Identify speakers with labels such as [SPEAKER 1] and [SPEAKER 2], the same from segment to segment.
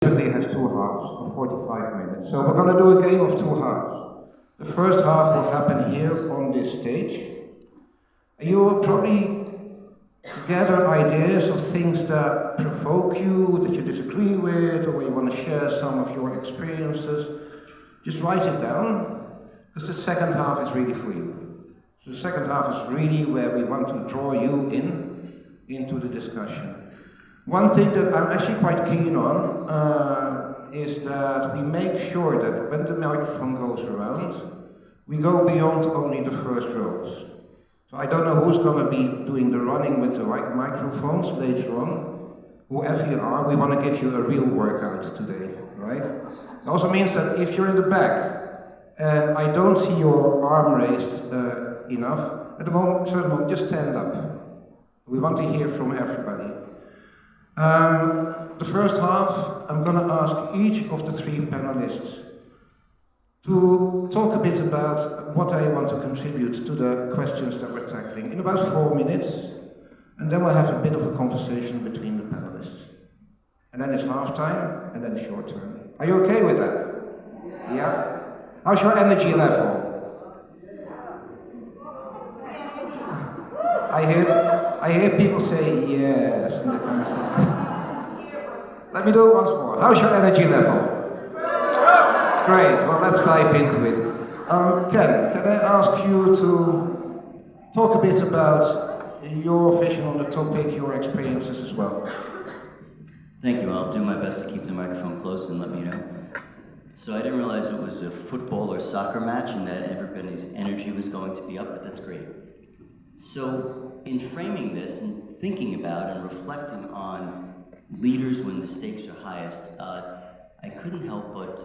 [SPEAKER 1] typically has two halves of 45 minutes. So we're going to do a game of two halves. The first half will happen here on this stage. You will probably gather ideas of things that provoke you, that you disagree with, or where you want to share some of your experiences. Just write it down, because the second half is really for you. So the second half is really where we want to draw you into the discussion. One thing that I'm actually quite keen on is that we make sure that when the microphone goes around, we go beyond only the first rows. So I don't know who's going to be doing the running with the microphones later on. Whoever you are, we want to give you a real workout today, right? It also means that if you're in the back and I don't see your arm raised enough, at the moment, certain moment, just stand up. We want to hear from everybody. The first half, I'm going to ask each of the three panelists to talk a bit about what I want to contribute to the questions that we're tackling in about 4 minutes, and then we'll have a bit of a conversation between the panelists. And then it's half time, and then short term. Are you okay with that? Yeah? How's your energy level? I hear people say yes. Let me do it once more. How's your energy level? Great, well let's dive into it. Ken, can I ask you to talk a bit about your vision on the topic, your experiences as well?
[SPEAKER 2] Thank you, I'll do my best to keep the microphone close and let me know. So I didn't realize it was a football or soccer match and that everybody's energy was going to be up, but that's great. So in framing this and thinking about and reflecting on leaders when the stakes are highest, I couldn't help but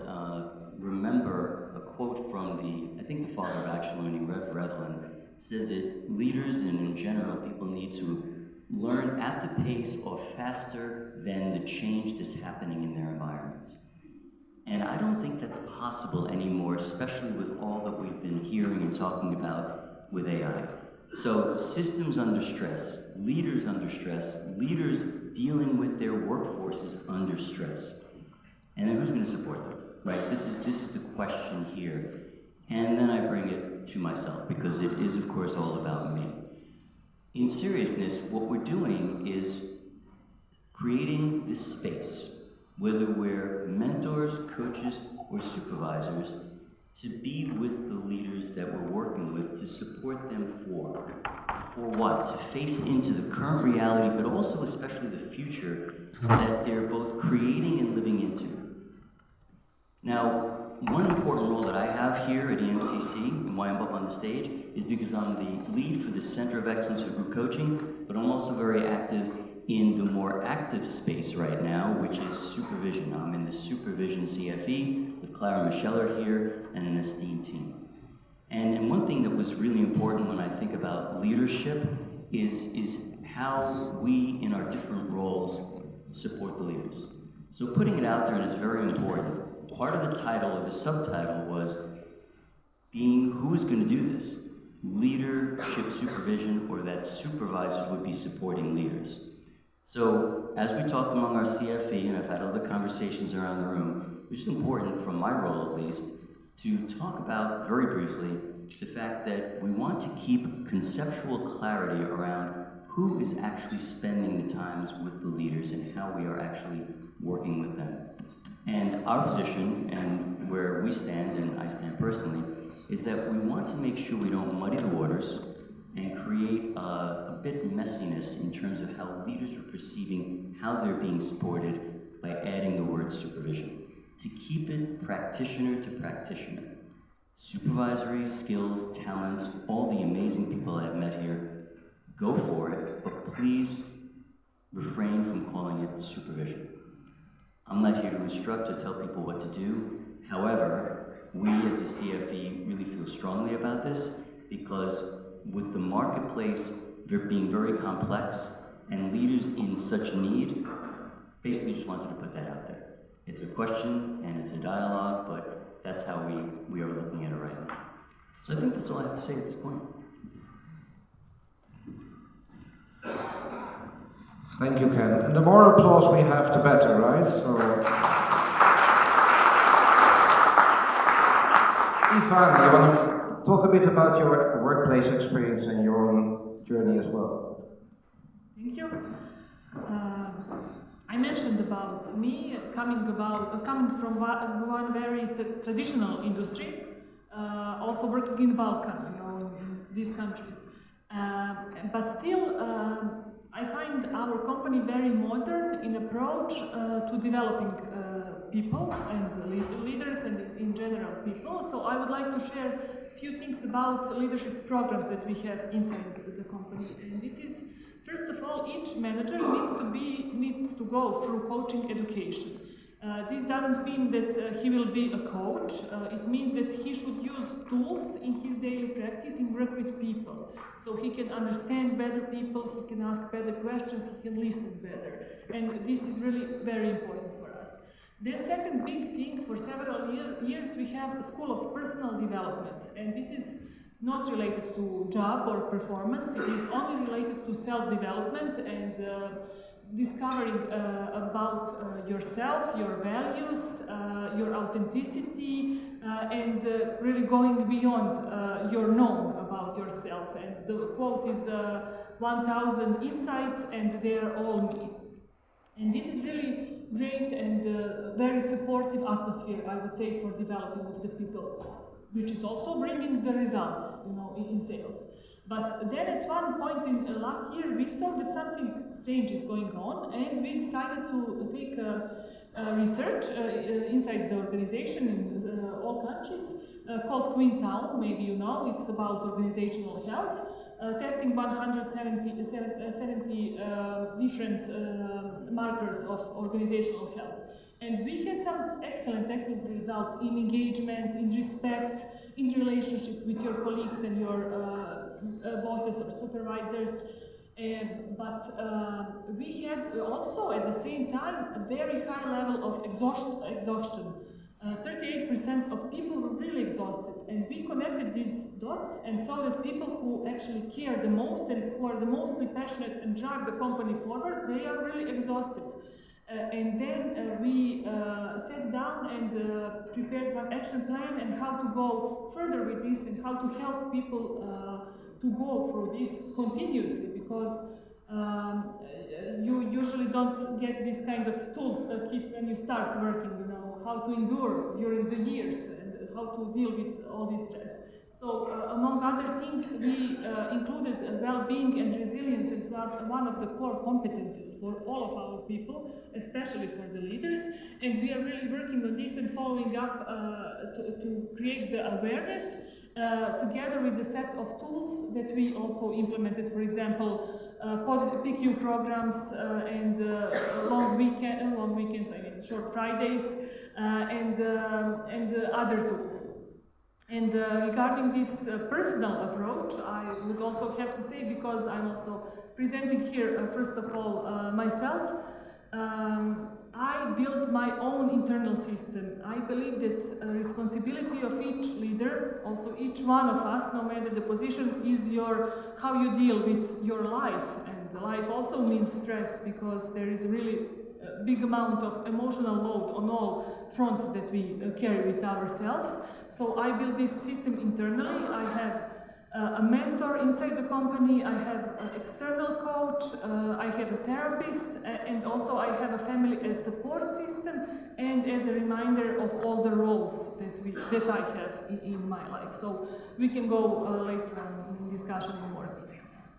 [SPEAKER 2] remember a quote from I think the father of actual learning, Rev Revlin, said that leaders and in general people need to learn at the pace or faster than the change that's happening in their environments. And I don't think that's possible anymore, especially with all that we've been hearing and talking about with AI. So systems under stress, leaders dealing with their workforces under stress. And then who's going to support them, right? This is the question here. And then I bring it to myself, because it is, of course, all about me. In seriousness, what we're doing is creating this space, whether we're mentors, coaches, or supervisors, to be with the leaders that we're working with, to support them for what? To face into the current reality, but also especially the future that they're both creating and living into. Now, one important role that I have here at EMCC, and why I'm up on the stage, is because I'm the lead for the Center of Excellence for Group Coaching, but I'm also very active in the more active space right now, which is supervision. I'm in the supervision CFE with Clara Micheller here and an esteemed team. And one thing that was really important when I think about leadership is how we, in our different roles, support the leaders. So putting it out there is very important. Part of the title, or the subtitle, was being who is going to do this? Leadership supervision, or that supervisors would be supporting leaders. So as we talked among our CFE, and I've had other conversations around the room, which is important from my role at least, to talk about very briefly the fact that we want to keep conceptual clarity around who is actually spending the times with the leaders and how we are actually working with them. And our position, and where we stand, and I stand personally, is that we want to make sure we don't muddy the waters and create a bit of messiness in terms of how leaders are perceiving how they're being supported by adding the word supervision. To keep it practitioner to practitioner. Supervisory skills, talents, all the amazing people I've met here, go for it, but please refrain from calling it supervision. I'm not here to instruct or tell people what to do. However, we as a CFE really feel strongly about this because with the marketplace being very complex and leaders in such need, basically just wanted to put that out there. It's a question and it's a dialogue, but that's how we are looking at it right now. So I think that's all I have to say at this point.
[SPEAKER 1] Thank you, Ken. And the more applause we have, the better, right? So. Ivan, you want to talk a bit about your workplace experience and your own journey as well?
[SPEAKER 3] Thank you. I mentioned about me coming from one very traditional industry, also working in Balkan, in these countries. But still, I find our company very modern in approach to developing people and leaders and in general people. So I would like to share a few things about leadership programs that we have inside the company. And this is, first of all, each manager needs to go through coaching education. This doesn't mean that he will be a coach. It means that he should use tools in his daily practice in work with people. So he can understand better people, he can ask better questions, he can listen better. And this is really very important for us. Then second big thing, for several years we have a school of personal development. And this is not related to job or performance, it is only related to self-development and discovering about yourself, your values, your authenticity, and really going beyond your known about yourself. And the quote is 1,000 insights and they are all me. And this is really great and very supportive atmosphere, I would say, for developing of the people, which is also bringing the results, in sales. But then at one point in last year, we saw that something strange is going on, and we decided to take research inside the organization in all countries called Queen Town. Maybe you know, it's about organizational health, testing 170 different markers of organizational health. And we had some excellent results in engagement, in respect, in relationship with your colleagues and your bosses or supervisors. But we had also at the same time a very high level of exhaustion. 38% of people were really exhausted, and we connected these dots and saw that people who actually care the most and who are the mostly passionate and drive the company forward, they are really exhausted. And then we sat down and prepared one action plan and how to go further with this and how to help people to go through this continuously, because you usually don't get this kind of toolkit when you start working, how to endure during the years and how to deal with all this stress. So among other things, we included well-being and resilience as one of the core competencies for all of our people, especially for the leaders. And we are really working on this and following up to create the awareness together with the set of tools that we also implemented. For example, positive PQ programs and long weekends, short Fridays, and other tools. And regarding this personal approach, I would also have to say, because I'm also presenting here, first of all, myself, I built my own internal system. I believe that responsibility of each leader, also each one of us, no matter the position, is how you deal with your life. And life also means stress, because there is really a big amount of emotional load on all fronts that we carry with ourselves. So I built this system internally. I have a mentor inside the company, I have an external coach, I have a therapist, and also I have a family as support system and as a reminder of all the roles that I have in my life. So we can go later on in discussion in more details.